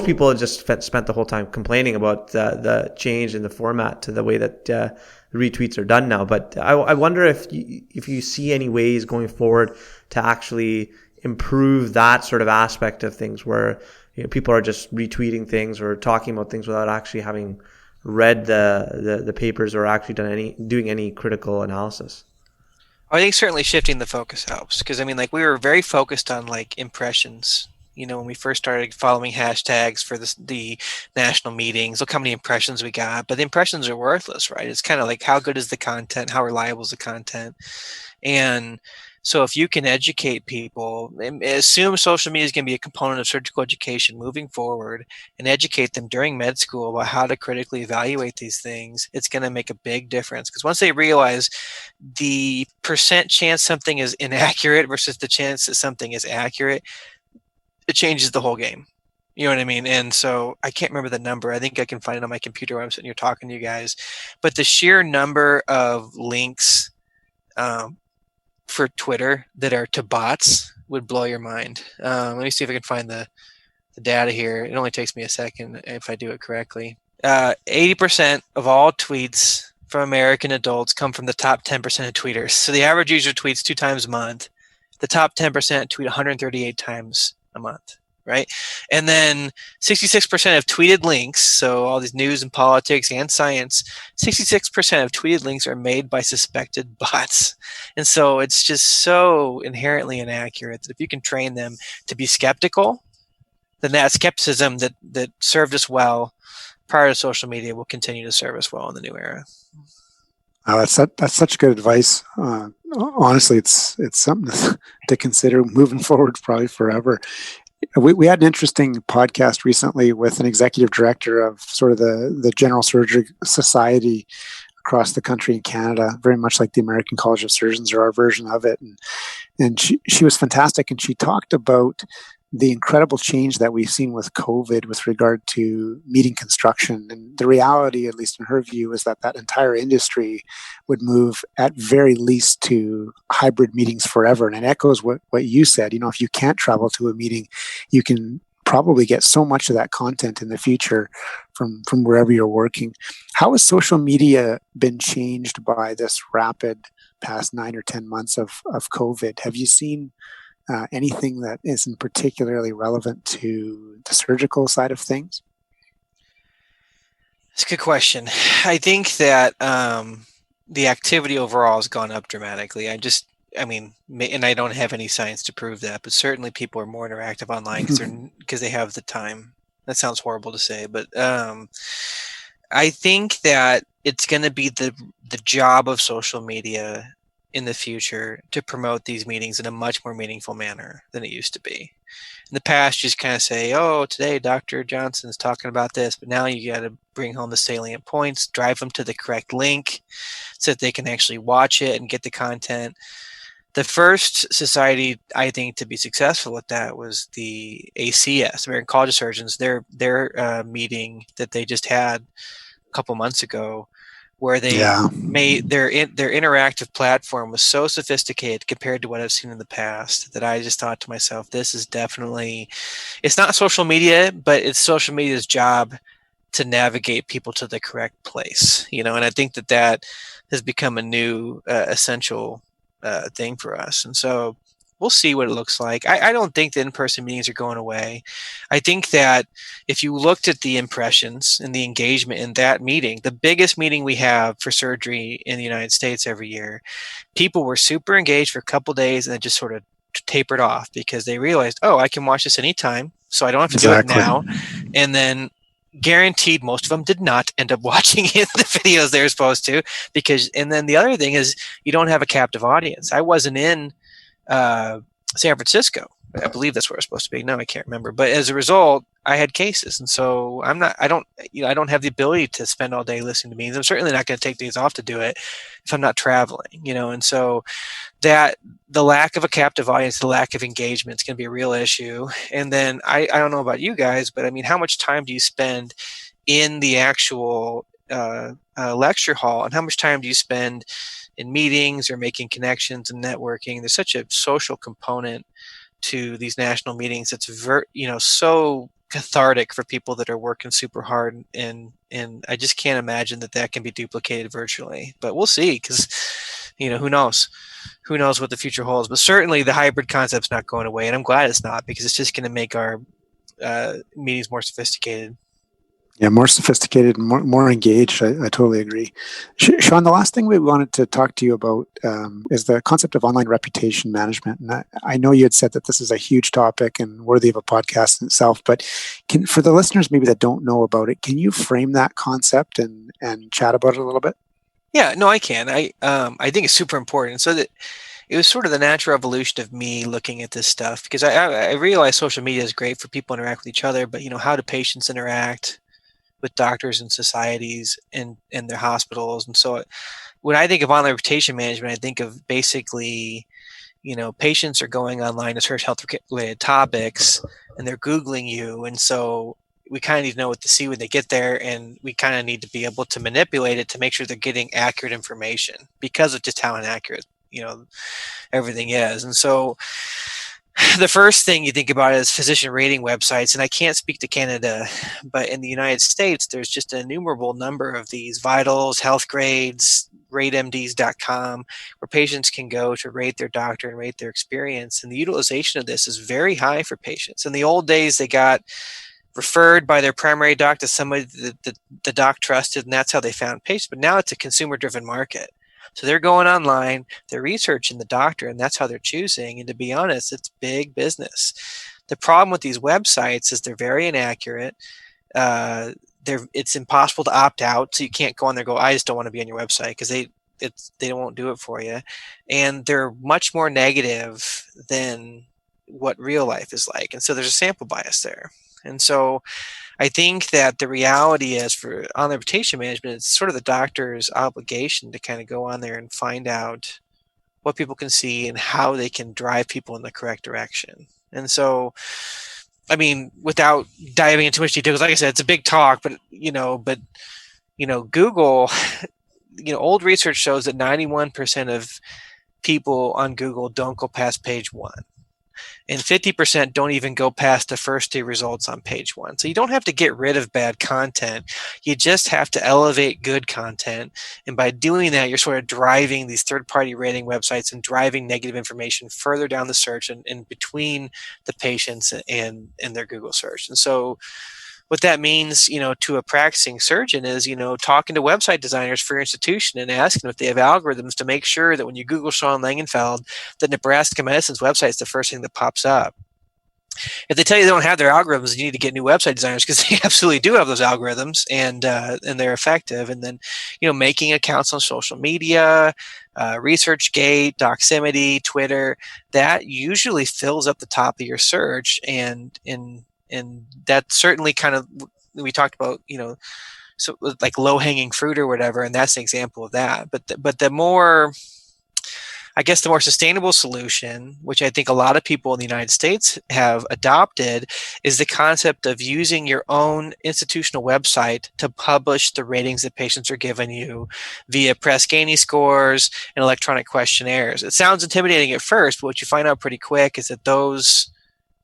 people have just spent the whole time complaining about the change in the format to the way that the retweets are done now. But I wonder if you see any ways going forward to actually improve that sort of aspect of things where people are just retweeting things or talking about things without actually having read the papers or actually doing any critical analysis. I think certainly shifting the focus helps, because we were very focused on like impressions. When we first started following hashtags for the national meetings, look how many impressions we got. But the impressions are worthless, right? It's kind of like, how good is the content? How reliable is the content? And so if you can educate people, assume social media is going to be a component of surgical education moving forward, and educate them during med school about how to critically evaluate these things, it's going to make a big difference. Because once they realize the percent chance something is inaccurate versus the chance that something is accurate, it changes the whole game. You know what I mean? And so I can't remember the number. I think I can find it on my computer when I'm sitting here talking to you guys. But the sheer number of links for Twitter that are to bots would blow your mind. Let me see if I can find the data here. It only takes me a second if I do it correctly. 80% of all tweets from American adults come from the top 10% of tweeters. So the average user tweets 2 times a month. The top 10% tweet 138 times a month, right? And then 66% of tweeted links, so all these news and politics and science, 66% of tweeted links are made by suspected bots. And so it's just so inherently inaccurate that if you can train them to be skeptical, then that skepticism that served us well prior to social media will continue to serve us well in the new era. That's such good advice. Honestly, it's something to consider moving forward, probably forever. We had an interesting podcast recently with an executive director of sort of the General Surgery Society across the country in Canada, very much like the American College of Surgeons or our version of it. And she was fantastic, and she talked about the incredible change that we've seen with COVID with regard to meeting construction. And the reality, at least in her view, is that entire industry would move at very least to hybrid meetings forever. And it echoes what you said. If you can't travel to a meeting, you can probably get so much of that content in the future from wherever you're working. How has social media been changed by this rapid past 9 or 10 months of COVID? Have you seen anything that isn't particularly relevant to the surgical side of things? It's a good question. I think that the activity overall has gone up dramatically. And I don't have any science to prove that, but certainly people are more interactive online because they have the time. That sounds horrible to say, but I think that it's going to be the job of social media in the future to promote these meetings in a much more meaningful manner than it used to be. In the past, you just kind of say, oh, today Dr. Johnson's talking about this, but now you got to bring home the salient points, drive them to the correct link so that they can actually watch it and get the content. The first society, I think, to be successful with that was the ACS, American College of Surgeons, their meeting that they just had a couple months ago, where they made their interactive platform was so sophisticated compared to what I've seen in the past that I just thought to myself, this is definitely, it's not social media, but it's social media's job to navigate people to the correct place, and I think that has become a new essential thing for us. And so we'll see what it looks like. I don't think the in-person meetings are going away. I think that if you looked at the impressions and the engagement in that meeting, the biggest meeting we have for surgery in the United States every year, people were super engaged for a couple of days and then just sort of tapered off because they realized, oh, I can watch this anytime, so I don't have to do it now. And then guaranteed most of them did not end up watching the videos they were supposed to and then the other thing is you don't have a captive audience. I wasn't in San Francisco. I believe that's where it's supposed to be. No, I can't remember. But as a result, I had cases, and so I don't have the ability to spend all day listening to meetings. I'm certainly not going to take days off to do it if I'm not traveling, and so that the lack of a captive audience, the lack of engagement is going to be a real issue. And then I don't know about you guys, but I mean, how much time do you spend in the actual lecture hall, and how much time do you spend in meetings or making connections and networking? There's such a social component to these national meetings. It's so cathartic for people that are working super hard, and I just can't imagine that can be duplicated virtually. But we'll see, because who knows what the future holds. But certainly the hybrid concept's not going away, and I'm glad it's not, because it's just going to make our meetings more sophisticated. Yeah, more sophisticated, more engaged. I totally agree. Sean, the last thing we wanted to talk to you about is the concept of online reputation management. And I know you had said that this is a huge topic and worthy of a podcast in itself, but for the listeners maybe that don't know about it, can you frame that concept and chat about it a little bit? Yeah, no, I can. I think it's super important. So that it was sort of the natural evolution of me looking at this stuff, because I realize social media is great for people to interact with each other, but how do patients interact with doctors and societies and their hospitals? And so when I think of online reputation management, I think of basically, patients are going online to search health-related topics, and they're Googling you. And so we kind of need to know what to see when they get there, and we kind of need to be able to manipulate it to make sure they're getting accurate information because of just how inaccurate, everything is. And so the first thing you think about is physician rating websites, and I can't speak to Canada, but in the United States, there's just an innumerable number of these vitals, health grades, ratemds.com, where patients can go to rate their doctor and rate their experience. And the utilization of this is very high for patients. In the old days, they got referred by their primary doc to somebody that the doc trusted, and that's how they found patients. But now it's a consumer-driven market. So they're going online, they're researching the doctor, and that's how they're choosing. And to be honest, it's big business. The problem with these websites is they're very inaccurate. It's impossible to opt out, so you can't go on there and go, I just don't want to be on your website, because they won't do it for you. And they're much more negative than what real life is like. And so there's a sample bias there. And so I think that the reality is, for online reputation management, it's sort of the doctor's obligation to kind of go on there and find out what people can see and how they can drive people in the correct direction. And so, I mean, without diving into too much detail, because like I said, it's a big talk, but Google, old research shows that 91% of people on Google don't go past page 1. and 50% don't even go past the first 2 results on page 1. So you don't have to get rid of bad content. You just have to elevate good content. And by doing that, you're sort of driving these third-party rating websites and driving negative information further down the search and between the patients and their Google search. And so what that means, to a practicing surgeon is, talking to website designers for your institution and asking them if they have algorithms to make sure that when you Google Sean Langenfeld, that Nebraska Medicine's website is the first thing that pops up. If they tell you they don't have their algorithms, you need to get new website designers, because they absolutely do have those algorithms, and they're effective. And then, making accounts on social media, ResearchGate, Doximity, Twitter, that usually fills up the top of your search, and that certainly kind of, we talked about, so like low hanging fruit or whatever, and that's an example of that. But the more, I guess, the more sustainable solution, which I think a lot of people in the United States have adopted, is the concept of using your own institutional website to publish the ratings that patients are giving you via Press Ganey scores and electronic questionnaires. It sounds intimidating at first, but what you find out pretty quick is that those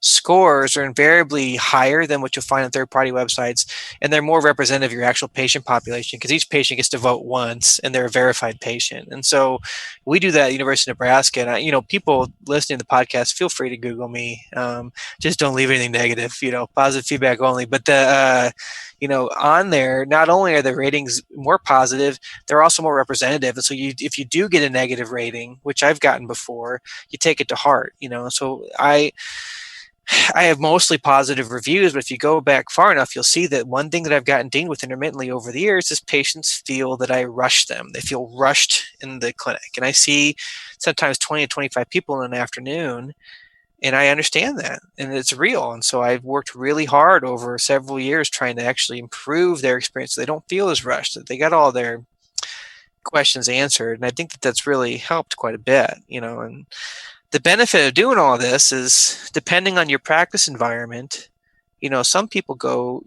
scores are invariably higher than what you'll find on third-party websites, and they're more representative of your actual patient population, because each patient gets to vote once and they're a verified patient. And so we do that at University of Nebraska. And people listening to the podcast, feel free to Google me. Just don't leave anything negative, positive feedback only. But on there, not only are the ratings more positive, they're also more representative. And so if you do get a negative rating, which I've gotten before, you take it to heart. So I have mostly positive reviews, but if you go back far enough, you'll see that one thing that I've gotten dinged with intermittently over the years is patients feel that I rush them. They feel rushed in the clinic. And I see sometimes 20 to 25 people in an afternoon, and I understand that, and it's real. And so I've worked really hard over several years trying to actually improve their experience so they don't feel as rushed, that they got all their questions answered. And I think that that's really helped quite a bit, and the benefit of doing all this is, depending on your practice environment, some people go,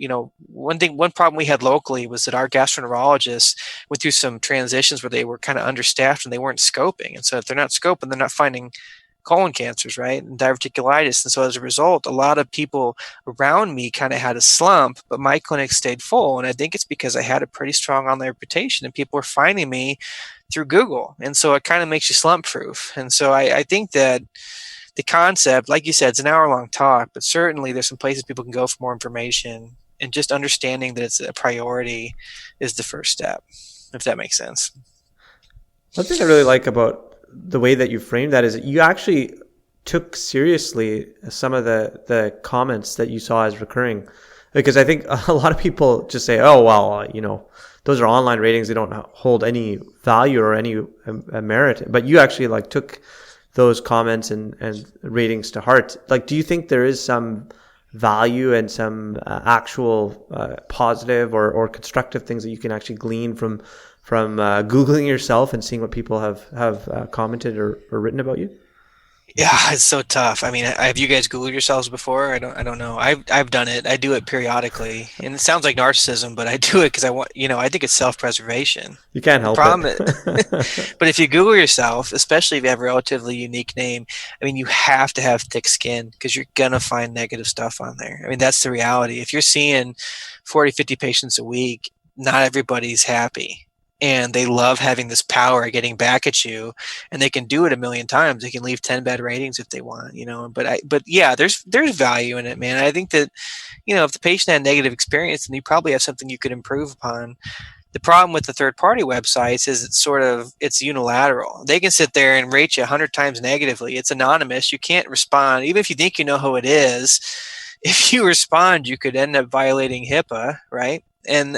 one problem we had locally was that our gastroenterologists went through some transitions where they were kind of understaffed and they weren't scoping. And so if they're not scoping, they're not finding colon cancers, right? And diverticulitis. And so as a result, a lot of people around me kind of had a slump, but my clinic stayed full. And I think it's because I had a pretty strong online reputation and people were finding me through Google. And so it kind of makes you slump proof. And so I think that the concept, like you said, it's an hour-long talk, but certainly there's some places people can go for more information, and just understanding that it's a priority is the first step, if that makes sense. One thing I really like about the way that you framed that is that you actually took seriously some of the comments that you saw as recurring, because I think a lot of people just say, oh, well, those are online ratings, they don't hold any value or any merit. But you actually took those comments and ratings to heart. Do you think there is some value and some actual positive or constructive things that you can actually glean from Googling yourself and seeing what people have commented or written about you? Yeah, it's so tough. I mean, have you guys Googled yourselves before? I don't know. I've done it. I do it periodically, and it sounds like narcissism, but I do it because I think it's self-preservation. You can't help it. But if you Google yourself, especially if you have a relatively unique name, I mean, you have to have thick skin, because you're gonna find negative stuff on there. I mean, that's the reality. If you're seeing 40, 50 patients a week, not everybody's happy. And they love having this power getting back at you, and they can do it a million times. They can leave 10 bad ratings if they want, but yeah, there's value in it, man. I think that, if the patient had a negative experience, then you probably have something you could improve upon. The problem with the third party websites is it's unilateral. They can sit there and rate you 100 times negatively. It's anonymous. You can't respond. Even if you think you know who it is, if you respond, you could end up violating HIPAA, right? And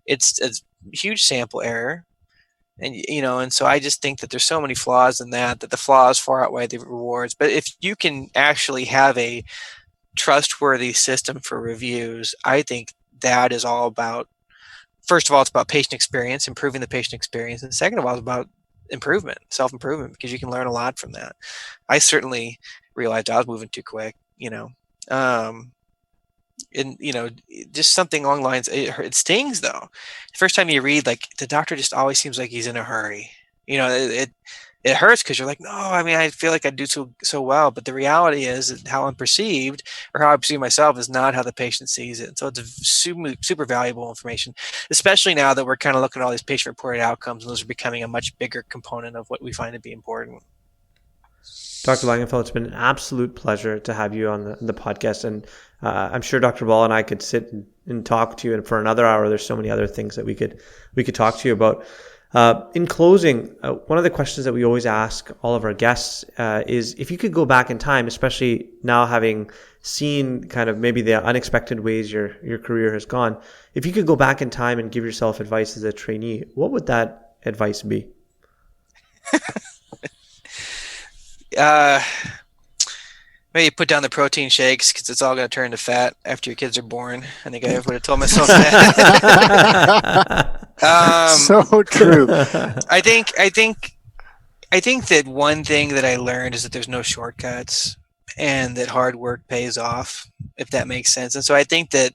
it's huge sample error, and so I just think that there's so many flaws in that the flaws far outweigh the rewards. But if you can actually have a trustworthy system for reviews, I think that is all about, first of all, it's about patient experience, improving the patient experience, and second of all, it's about improvement, self-improvement, because you can learn a lot from that. I certainly realized I was moving too quick, and just something along the lines, it stings though. The first time you read, the doctor just always seems like he's in a hurry. It it hurts because you're like, no, I mean, I feel like I do so well. But the reality is that how I'm perceived or how I perceive myself is not how the patient sees it. So it's super valuable information, especially now that we're kind of looking at all these patient-reported outcomes, and those are becoming a much bigger component of what we find to be important. Dr. Langenfeld, it's been an absolute pleasure to have you on the podcast. And I'm sure Dr. Ball and I could sit and talk to you, and for another hour. There's so many other things that we could talk to you about. In closing, one of the questions that we always ask all of our guests is if you could go back in time, especially now having seen kind of maybe the unexpected ways your career has gone, if you could go back in time and give yourself advice as a trainee, what would that advice be? Maybe put down the protein shakes because it's all going to turn to fat after your kids are born. I think I would have told myself that. So true. I think that one thing that I learned is that there's no shortcuts, and that hard work pays off, if that makes sense. And so I think that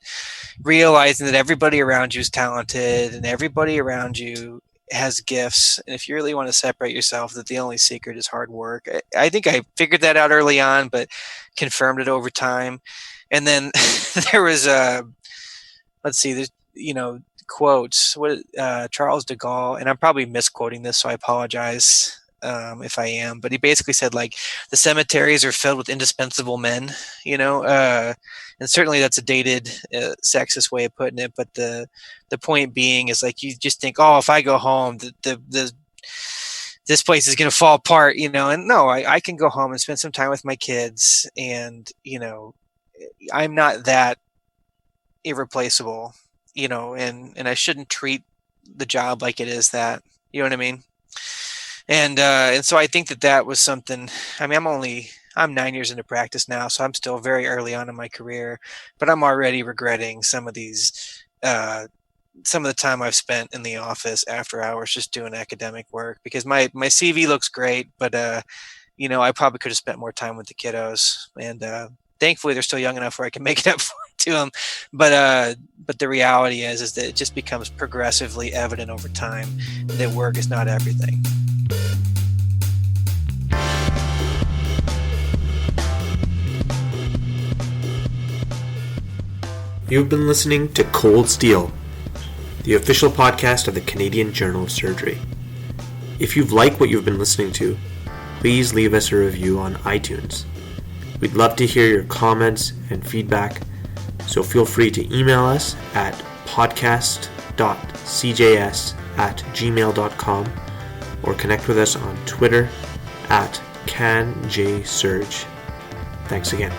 realizing that everybody around you is talented and everybody around you has gifts, and if you really want to separate yourself, that the only secret is hard work. I think I figured that out early on, but confirmed it over time. And then there was there's quotes. Charles de Gaulle, and I'm probably misquoting this, so I apologize if I am, but he basically said, like, the cemeteries are filled with indispensable men, and certainly that's a dated sexist way of putting it, but the point being is, like, you just think, oh, if I go home, this place is going to fall apart, and no, I can go home and spend some time with my kids, and I'm not that irreplaceable, and I shouldn't treat the job like it is that, you know what I mean? And so I think that was something. I mean, I'm 9 years into practice now, so I'm still very early on in my career, but I'm already regretting some of the time I've spent in the office after hours just doing academic work, because my CV looks great, but I probably could have spent more time with the kiddos, and thankfully they're still young enough where I can make it up to them. But the reality is that it just becomes progressively evident over time that work is not everything. You've been listening to Cold Steel, the official podcast of the Canadian Journal of Surgery. If you've liked what you've been listening to, please leave us a review on iTunes. We'd love to hear your comments and feedback, so feel free to email us at podcast.cjs@gmail.com or connect with us on Twitter @CanJSurge. Thanks again.